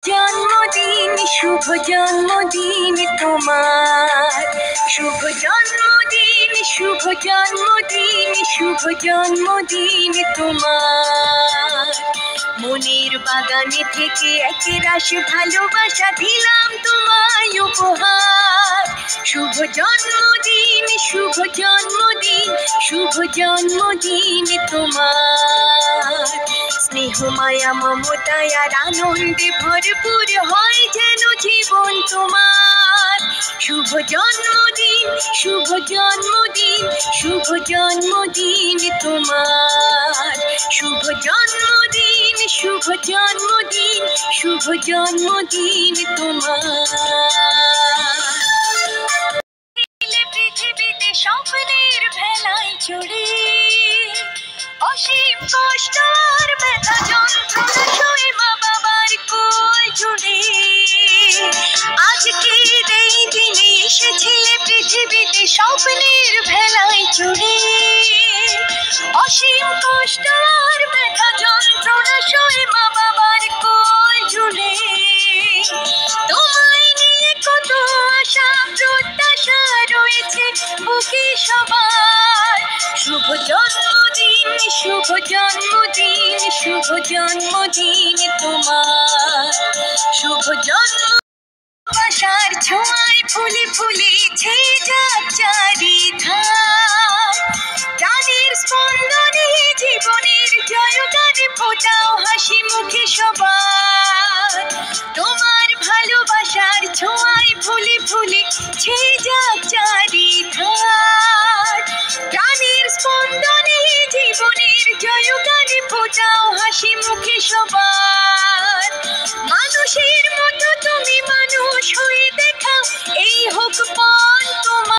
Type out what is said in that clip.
জন্মদিন শুভ জন্মদিন তোমার, শুভ জন্মদিন শুভ জন্মদিন শুভ জন্মদিন তোমার। মনের বাগানে থেকে এক রাশ ভালোবাসা দিলাম তোমায় উপহার। শুভ জন্মদিন শুভ জন্মদিন শুভ জন্মদিন তোমার। স্নেহ মায়া মমতায় আর আনন্দে ভরপুর হয় যেন জীবন তোমার। শুভ জন্মদিন শুভ জন্মদিন শুভ জন্মদিন তোমার। শুভ জন্মদিন শুভ জন্মদিন শুভ জন্মদিন তোমার। পৃথিবীতে স্বপ্নের ভেলায় চড়ে অসীম কষ্ট আর ব্যথা যন্ত্রণা সয়ে মা বাবার কোল জুড়ে আজকের এই দিনে এসেছিলে পৃথিবীতে স্বপ্নের ভেলায় চড়ে অসীম কষ্ট আর ব্যথা যন্ত্রণা সয়ে মা বাবার কোল জুড়ে। তোমায় নিয়ে কত আশা প্রত্যাশা রয়েছে বুকে সবার। শুভ জন্মদিন শুভ জন্মদিন শুভ জন্মদিন তোমার। শুভ জন্ম আশার ছোঁয়ায় ফুলে ফুলেছে যাক চারিধার। প্রাণের স্পন্দনে জীবনের জয়গানে ফোটাও হাসি মুখে সবার। তোমার ভালোবাসার ছোঁয়ায় ফুলে ফুলেছে যাক চারিধার। প্রাণের স্পন্দনে জীবনের জয়গানে ফোটাও হাসি মুখে সবার। মানুষের মতো তুমি মানুষ হয়ে দেখাও এই হোক